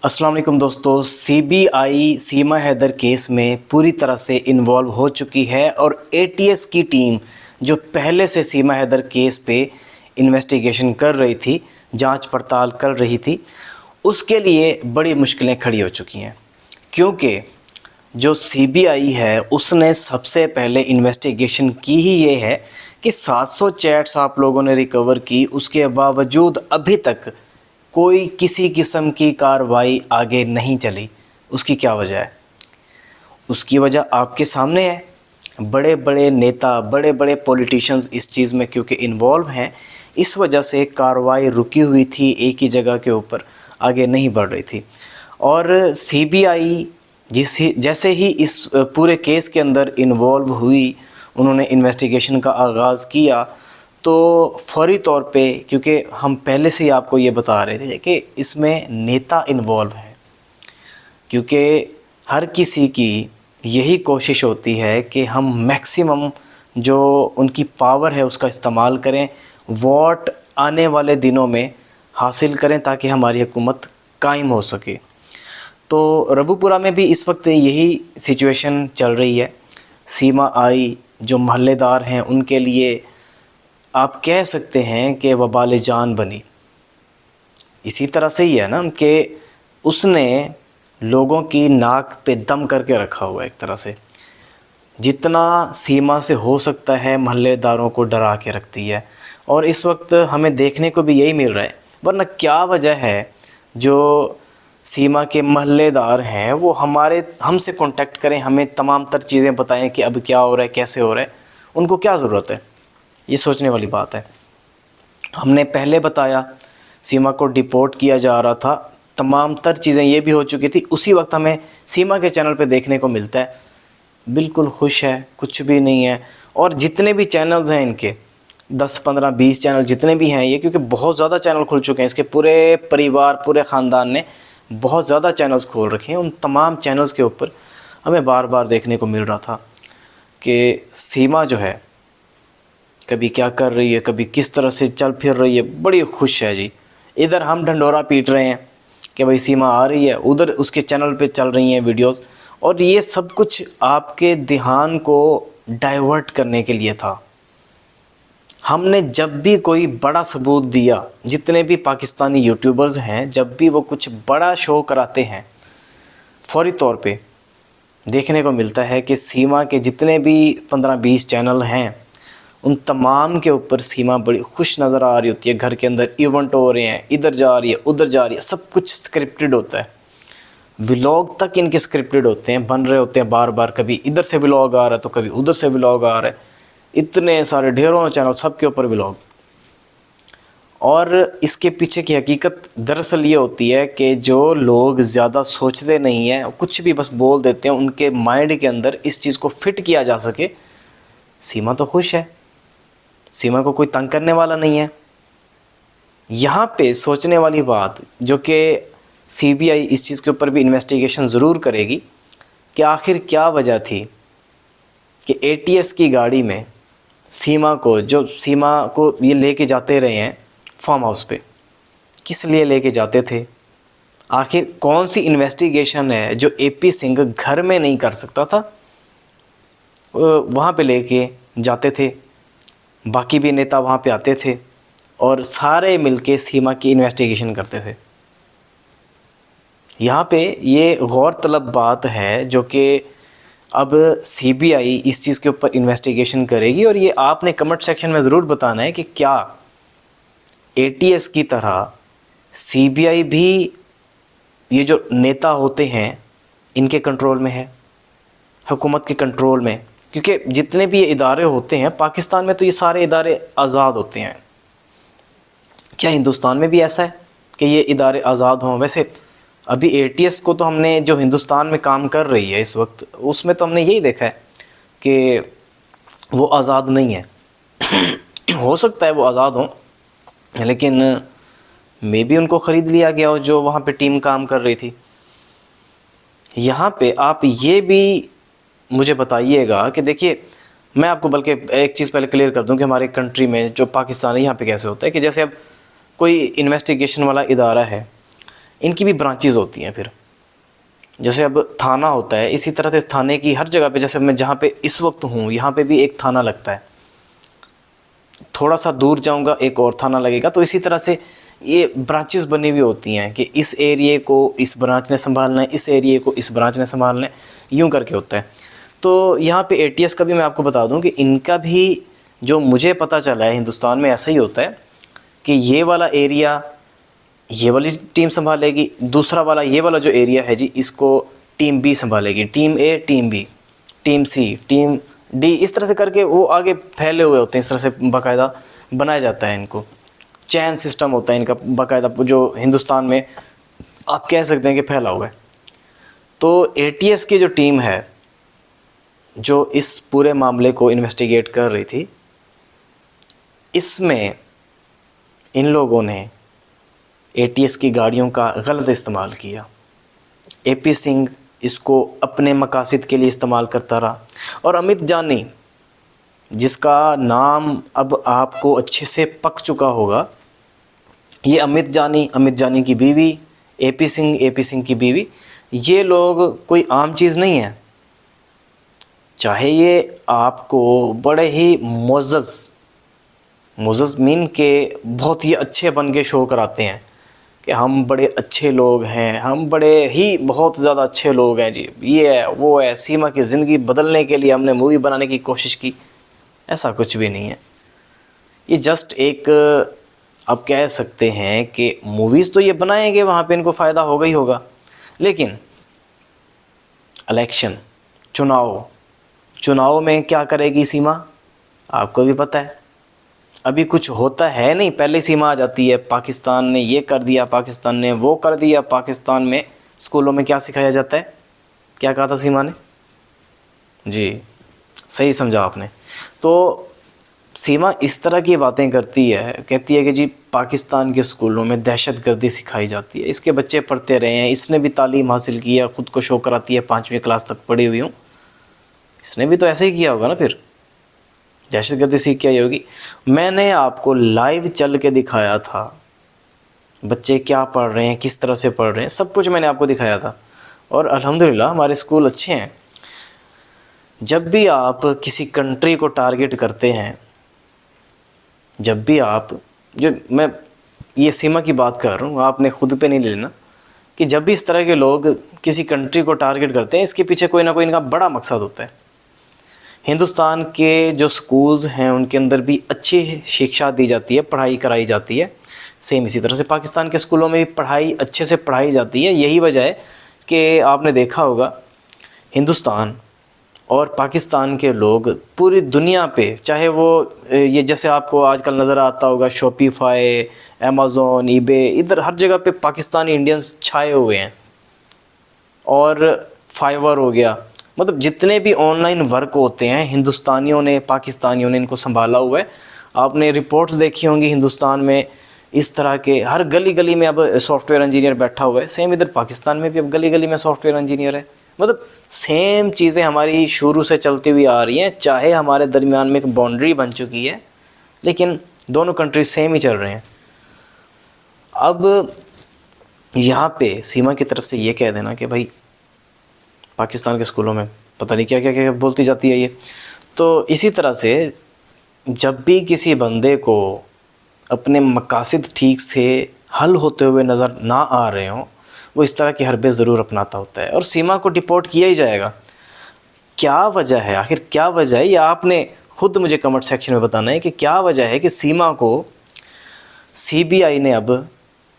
अस्सलाम वालेकुम दोस्तों, सीबीआई सीमा हैदर केस में पूरी तरह से इन्वॉल्व हो चुकी है और एटीएस की टीम जो पहले से सीमा हैदर केस पे इन्वेस्टिगेशन कर रही थी, जांच पड़ताल कर रही थी, उसके लिए बड़ी मुश्किलें खड़ी हो चुकी हैं। क्योंकि जो सीबीआई है उसने सबसे पहले इन्वेस्टिगेशन की ही ये है कि 700 चैट्स आप लोगों ने रिकवर की, उसके बावजूद अभी तक कोई किसी किस्म की कार्रवाई आगे नहीं चली। उसकी क्या वजह है? उसकी वजह आपके सामने है। बड़े बड़े नेता, बड़े बड़े पॉलिटिशियंस इस चीज़ में क्योंकि इन्वॉल्व हैं, इस वजह से कार्रवाई रुकी हुई थी, एक ही जगह के ऊपर आगे नहीं बढ़ रही थी। और सीबीआई जैसे ही इस पूरे केस के अंदर इन्वॉल्व हुई, उन्होंने इन्वेस्टिगेशन का आगाज़ किया, तो फौरी तौर पे, क्योंकि हम पहले से ही आपको ये बता रहे थे कि इसमें नेता इन्वॉल्व है, क्योंकि हर किसी की यही कोशिश होती है कि हम मैक्सिमम जो उनकी पावर है उसका इस्तेमाल करें, वोट आने वाले दिनों में हासिल करें ताकि हमारी हुकूमत कायम हो सके। तो रबूपुरा में भी इस वक्त यही सिचुएशन चल रही है। सीमा आई जो महल्लेदार हैं उनके लिए आप कह सकते हैं कि वबाल जान बनी। इसी तरह से ही है ना कि उसने लोगों की नाक पे दम करके रखा हुआ है एक तरह से। जितना सीमा से हो सकता है महल्लेदारों को डरा के रखती है, और इस वक्त हमें देखने को भी यही मिल रहा है। वरना क्या वजह है जो सीमा के महल्लेदार हैं वो हमसे कांटेक्ट करें, हमें तमाम तर चीज़ें बताएं कि अब क्या हो रहा है, कैसे हो रहा है। उनको क्या ज़रूरत है? ये सोचने वाली बात है। हमने पहले बताया सीमा को डिपोर्ट किया जा रहा था, तमाम तर चीज़ें ये भी हो चुकी थी। उसी वक्त हमें सीमा के चैनल पे देखने को मिलता है बिल्कुल खुश है, कुछ भी नहीं है। और जितने भी चैनल्स हैं इनके 10, 15, 20 चैनल जितने भी हैं ये, क्योंकि बहुत ज़्यादा चैनल खुल चुके हैं, इसके पूरे परिवार, पूरे ख़ानदान ने बहुत ज़्यादा चैनल्स खोल रखे हैं। उन तमाम चैनल्स के ऊपर हमें बार बार देखने को मिल रहा था कि सीमा जो है कभी क्या कर रही है, कभी किस तरह से चल फिर रही है, बड़ी खुश है जी। इधर हम ढंडोरा पीट रहे हैं कि भाई सीमा आ रही है, उधर उसके चैनल पे चल रही हैं वीडियोस, और ये सब कुछ आपके ध्यान को डाइवर्ट करने के लिए था। हमने जब भी कोई बड़ा सबूत दिया, जितने भी पाकिस्तानी यूट्यूबर्स हैं, जब भी वो कुछ बड़ा शो कराते हैं, फौरी तौर पे देखने को मिलता है कि सीमा के जितने भी 15-20 चैनल हैं उन तमाम के ऊपर सीमा बड़ी खुश नज़र आ रही होती है। घर के अंदर इवेंट हो रहे हैं, इधर जा रही है, उधर जा रही है, सब कुछ स्क्रिप्टेड होता है। व्लॉग तक इनके स्क्रिप्टेड होते हैं, बन रहे होते हैं बार बार। कभी इधर से व्लॉग आ रहा है तो कभी उधर से व्लॉग आ रहा है। इतने सारे ढेरों चैनल, सब के ऊपर व्लॉग। और इसके पीछे की हकीकत दरअसल ये होती है कि जो लोग ज़्यादा सोचते नहीं हैं, कुछ भी बस बोल देते हैं, उनके माइंड के अंदर इस चीज़ को फिट किया जा सके सीमा तो खुश है, सीमा को कोई तंग करने वाला नहीं है। यहाँ पे सोचने वाली बात जो कि सीबीआई इस चीज़ के ऊपर भी इन्वेस्टिगेशन ज़रूर करेगी कि आखिर क्या वजह थी कि एटीएस की गाड़ी में सीमा को ये लेके जाते रहे हैं फार्म हाउस पे, किस लिए लेके जाते थे? आखिर कौन सी इन्वेस्टिगेशन है जो एपी सिंह घर में नहीं कर सकता था, वहाँ पे लेके जाते थे। बाकी भी नेता वहाँ पे आते थे और सारे मिलके सीमा की इन्वेस्टिगेशन करते थे। यहाँ पे ये गौर तलब बात है जो कि अब सीबीआई इस चीज़ के ऊपर इन्वेस्टिगेशन करेगी, और ये आपने कमेंट सेक्शन में ज़रूर बताना है कि क्या एटीएस की तरह सीबीआई भी ये जो नेता होते हैं इनके कंट्रोल में है, हुकूमत के कंट्रोल में? क्योंकि जितने भी ये इदारे होते हैं पाकिस्तान में तो ये सारे इदारे आज़ाद होते हैं। क्या हिंदुस्तान में भी ऐसा है कि ये इदारे आज़ाद हों? वैसे अभी एटीएस को तो हमने, जो हिंदुस्तान में काम कर रही है इस वक्त, उसमें तो हमने यही देखा है कि वो आज़ाद नहीं है। हो सकता है वो आज़ाद हों, लेकिन मे बी उनको ख़रीद लिया गया हो जो वहाँ पे टीम काम कर रही थी। यहाँ पे आप ये भी मुझे बताइएगा कि देखिए, मैं आपको बल्कि एक चीज़ पहले क्लियर कर दूं कि हमारे कंट्री में जो पाकिस्तान है यहाँ पे कैसे होता है कि जैसे अब कोई इन्वेस्टिगेशन वाला इदारा है, इनकी भी ब्रांचेज़ होती हैं। फिर जैसे अब थाना होता है, इसी तरह से थाने की हर जगह पे, जैसे मैं जहाँ पे इस वक्त हूँ यहाँ पे भी एक थाना लगता है, थोड़ा सा दूर जाऊँगा एक और थाना लगेगा। तो इसी तरह से ये ब्रांचेस बनी हुई होती हैं कि इस एरिए को इस ब्रांच ने संभालना है, इस एरिए को इस ब्रांच ने संभालना है, यूँ करके होता है। तो यहाँ पे एटीएस का भी मैं आपको बता दूँ कि इनका भी, जो मुझे पता चला है हिंदुस्तान में ऐसा ही होता है कि ये वाला एरिया ये वाली टीम संभालेगी, दूसरा वाला ये वाला जो एरिया है जी इसको टीम बी संभालेगी, टीम ए, टीम बी, टीम सी, टीम डी, इस तरह से करके वो आगे फैले हुए होते हैं। इस तरह से बाकायदा बनाया जाता है इनको, चैन सिस्टम होता है इनका बाकायदा, जो हिंदुस्तान में आप कह सकते हैं कि फैला हुआ है। तो एटीएस की जो टीम है जो इस पूरे मामले को इन्वेस्टिगेट कर रही थी, इसमें इन लोगों ने एटीएस की गाड़ियों का गलत इस्तेमाल किया। एपी सिंह इसको अपने मकासद के लिए इस्तेमाल करता रहा। और अमित जानी, जिसका नाम अब आपको अच्छे से पक चुका होगा, ये अमित जानी की बीवी, एपी सिंह की बीवी, ये लोग कोई आम चीज़ नहीं है। चाहे ये आपको बड़े ही मुअज़्ज़ज़ मीन के बहुत ही अच्छे बन के शो कराते हैं कि हम बड़े अच्छे लोग हैं, हम बड़े ही बहुत ज़्यादा अच्छे लोग हैं जी, ये है वो है, सीमा की ज़िंदगी बदलने के लिए हमने मूवी बनाने की कोशिश की। ऐसा कुछ भी नहीं है। ये जस्ट एक, आप कह सकते हैं कि मूवीज़ तो ये बनाएंगे, वहाँ पे इनको फ़ायदा होगा ही होगा, लेकिन इलेक्शन, चुनाव में क्या करेगी सीमा, आपको भी पता है। अभी कुछ होता है नहीं, पहले सीमा आ जाती है, पाकिस्तान ने ये कर दिया, पाकिस्तान ने वो कर दिया। पाकिस्तान में स्कूलों में क्या सिखाया जाता है, क्या कहा था सीमा ने जी, सही समझा आपने। तो सीमा इस तरह की बातें करती है, कहती है कि जी पाकिस्तान के स्कूलों में दहशतगर्दी सिखाई जाती है, इसके बच्चे पढ़ते रहे हैं, इसने भी तालीम हासिल की है, ख़ुद को शो कराती है 5वीं क्लास तक पढ़ी हुई हूँ, इसने भी तो ऐसे ही किया होगा ना, फिर दहशतगर्दी सीख के आई होगी। मैंने आपको लाइव चल के दिखाया था बच्चे क्या पढ़ रहे हैं, किस तरह से पढ़ रहे हैं, सब कुछ मैंने आपको दिखाया था। और अल्हम्दुलिल्लाह हमारे स्कूल अच्छे हैं। जब भी आप किसी कंट्री को टारगेट करते हैं, जब भी आप, जो मैं ये सीमा की बात कर रहा हूँ, आपने ख़ुद पे नहीं लेना, कि जब भी इस तरह के लोग किसी कंट्री को टारगेट करते हैं, इसके पीछे कोई ना कोई इनका बड़ा मकसद होता है। हिंदुस्तान के जो स्कूल्स हैं उनके अंदर भी अच्छी शिक्षा दी जाती है, पढ़ाई कराई जाती है। सेम इसी तरह से पाकिस्तान के स्कूलों में भी पढ़ाई अच्छे से पढ़ाई जाती है। यही वजह है कि आपने देखा होगा हिंदुस्तान और पाकिस्तान के लोग पूरी दुनिया पे, चाहे वो ये जैसे आपको आजकल नज़र आता होगा शॉपिफाई, अमेज़ॉन, ईबे, इधर हर जगह पे पाकिस्तानी इंडियंस छाए हुए हैं। और फाइवर हो गया, मतलब जितने भी ऑनलाइन वर्क होते हैं हिंदुस्तानियों ने, पाकिस्तानियों ने इनको संभाला हुआ है। आपने रिपोर्ट्स देखी होंगी हिंदुस्तान में इस तरह के हर गली गली में अब सॉफ्टवेयर इंजीनियर बैठा हुआ है। सेम इधर पाकिस्तान में भी अब गली गली में सॉफ्टवेयर इंजीनियर है। मतलब सेम चीज़ें हमारी शुरू से चलती हुई आ रही हैं, चाहे हमारे दरमियान में एक बाउंड्री बन चुकी है, लेकिन दोनों कंट्री सेम ही चल रहे हैं। अब यहाँ पे सीमा की तरफ से ये कह देना कि भाई पाकिस्तान के स्कूलों में पता नहीं क्या क्या क्या बोलती जाती है ये। तो इसी तरह से जब भी किसी बंदे को अपने मकासद ठीक से हल होते हुए नज़र ना आ रहे हों, वो इस तरह की हरबे ज़रूर अपनाता होता है। और सीमा को डिपोर्ट किया ही जाएगा। क्या वजह है, आखिर क्या वजह है, या आपने ख़ुद मुझे कमेंट सेक्शन में बताना है कि क्या वजह है कि सीमा को सीबीआई ने अब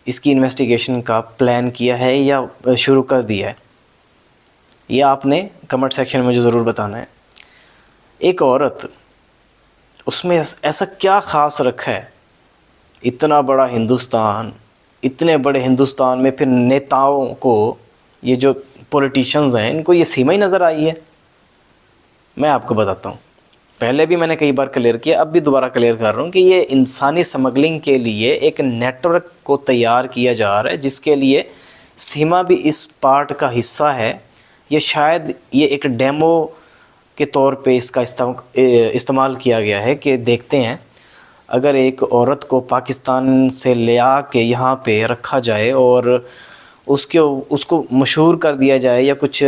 इसकी इन्वेस्टिगेशन का प्लान किया है या शुरू कर दिया है। ये आपने कमेंट सेक्शन में मुझे ज़रूर बताना है। एक औरत, उसमें ऐसा क्या ख़ास रखा है, इतना बड़ा हिंदुस्तान, इतने बड़े हिंदुस्तान में फिर नेताओं को, ये जो पॉलिटिशियंस हैं, इनको ये सीमा ही नज़र आई है। मैं आपको बताता हूँ, पहले भी मैंने कई बार क्लियर किया, अब भी दोबारा क्लियर कर रहा हूँ कि ये इंसानी स्मगलिंग के लिए एक नेटवर्क को तैयार किया जा रहा है, जिसके लिए सीमा भी इस पार्ट का हिस्सा है। ये शायद ये एक डेमो के तौर पे इसका इस्तेमाल किया गया है कि देखते हैं अगर एक औरत को पाकिस्तान से ले आ के यहाँ पे रखा जाए और उसको मशहूर कर दिया जाए, या कुछ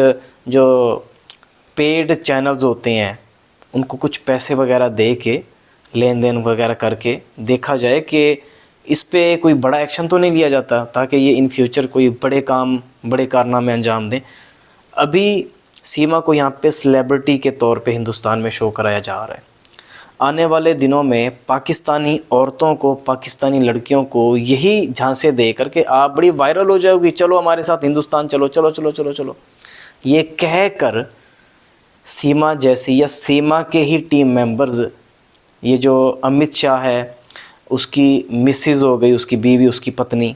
जो पेड चैनल्स होते हैं उनको कुछ पैसे वगैरह दे के, लेन देन वगैरह करके देखा जाए कि इस पे कोई बड़ा एक्शन तो नहीं लिया जाता, ताकि ये इन फ्यूचर कोई बड़े कारनामे अंजाम दें। अभी सीमा को यहाँ पे सेलिब्रिटी के तौर पे हिंदुस्तान में शो कराया जा रहा है। आने वाले दिनों में पाकिस्तानी औरतों को, पाकिस्तानी लड़कियों को यही झांसे दे करके आप बड़ी वायरल हो जाओगी, चलो हमारे साथ हिंदुस्तान चलो चलो चलो चलो चलो, ये कह कर सीमा जैसी, या सीमा के ही टीम मेंबर्स, ये जो अमित शाह है उसकी मिसेज हो गई, उसकी बीवी, उसकी पत्नी,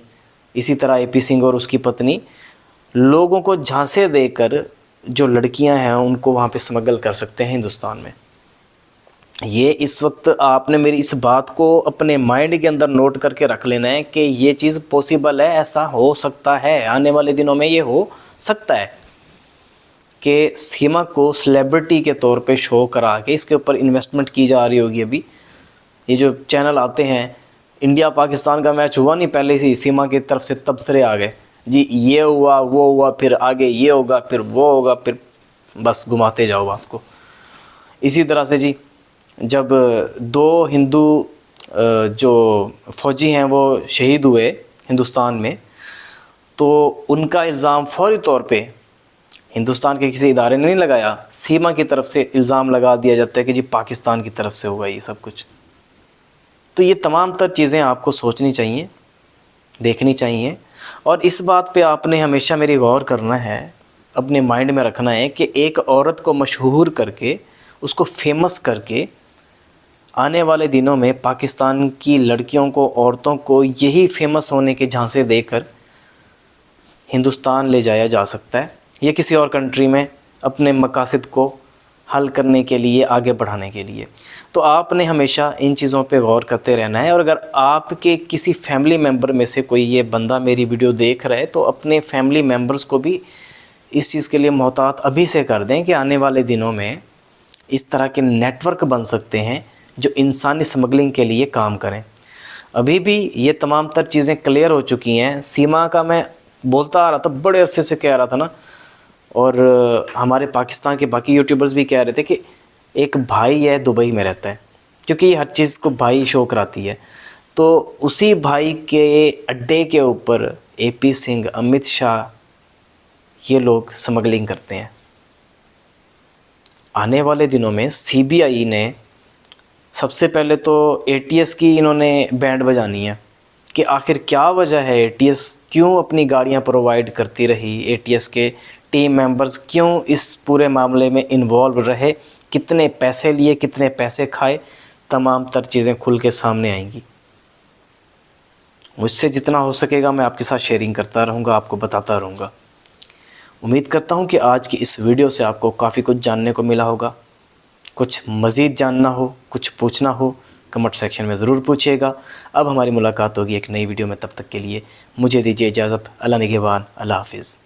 इसी तरह एपी सिंह और उसकी पत्नी, लोगों को झांसे देकर जो लड़कियां हैं उनको वहाँ पे स्मगल कर सकते हैं हिंदुस्तान में। ये इस वक्त आपने मेरी इस बात को अपने माइंड के अंदर नोट करके रख लेना है कि ये चीज़ पॉसिबल है, ऐसा हो सकता है, आने वाले दिनों में ये हो सकता है कि सीमा को सेलिब्रिटी के तौर पे शो करा के इसके ऊपर इन्वेस्टमेंट की जा रही होगी। अभी ये जो चैनल आते हैं, इंडिया पाकिस्तान का मैच हुआ नहीं, पहले से सीमा की तरफ से तबसरे आ गए जी, ये हुआ वो हुआ, फिर आगे ये होगा, फिर वो होगा, फिर बस घुमाते जाओ आपको। इसी तरह से जी, जब 2 हिंदू जो फ़ौजी हैं वो शहीद हुए हिंदुस्तान में, तो उनका इल्ज़ाम फ़ौरी तौर पे हिंदुस्तान के किसी इदारे ने नहीं लगाया, सीमा की तरफ से इल्ज़ाम लगा दिया जाता है कि जी पाकिस्तान की तरफ से हुआ ये सब कुछ। तो ये तमाम तर चीज़ें आपको सोचनी चाहिए, देखनी चाहिए, और इस बात पे आपने हमेशा मेरी गौर करना है, अपने माइंड में रखना है कि एक औरत को मशहूर करके, उसको फेमस करके, आने वाले दिनों में पाकिस्तान की लड़कियों को, औरतों को यही फेमस होने के झांसे देकर हिंदुस्तान ले जाया जा सकता है, या किसी और कंट्री में अपने मकासद को हल करने के लिए, आगे बढ़ाने के लिए। तो आपने हमेशा इन चीज़ों पे गौर करते रहना है। और अगर आपके किसी फैमिली मेम्बर में से कोई ये बंदा मेरी वीडियो देख रहा है, तो अपने फैमिली मेम्बर्स को भी इस चीज़ के लिए मोहतात अभी से कर दें कि आने वाले दिनों में इस तरह के नेटवर्क बन सकते हैं जो इंसानी स्मगलिंग के लिए काम करें। अभी भी ये तमाम तर चीज़ें क्लियर हो चुकी हैं। सीमा का मैं बोलता आ रहा था, बड़े अरसे से कह रहा था ना, और हमारे पाकिस्तान के बाकी यूट्यूबर्स भी कह रहे थे कि एक भाई है दुबई में रहता है, क्योंकि ये हर चीज़ को भाई शो कराती है। तो उसी भाई के अड्डे के ऊपर एपी सिंह, अमित शाह, ये लोग स्मगलिंग करते हैं। आने वाले दिनों में सीबीआई ने सबसे पहले तो एटीएस की इन्होंने बैंड बजानी है कि आखिर क्या वजह है, एटीएस क्यों अपनी गाड़ियां प्रोवाइड करती रही, एटीएस के टीम मेंबर्स क्यों इस पूरे मामले में इन्वॉल्व रहे, कितने पैसे लिए, कितने पैसे खाए, तमाम तर चीज़ें खुल के सामने आएंगी। मुझसे जितना हो सकेगा मैं आपके साथ शेयरिंग करता रहूँगा, आपको बताता रहूँगा। उम्मीद करता हूँ कि आज की इस वीडियो से आपको काफ़ी कुछ जानने को मिला होगा। कुछ मज़ीद जानना हो, कुछ पूछना हो, कमेंट सेक्शन में ज़रूर पूछिएगा। अब हमारी मुलाकात होगी एक नई वीडियो में, तब तक के लिए मुझे दीजिए इजाज़त। अल्लाह निगहबान, अल्लाह हाफिज़।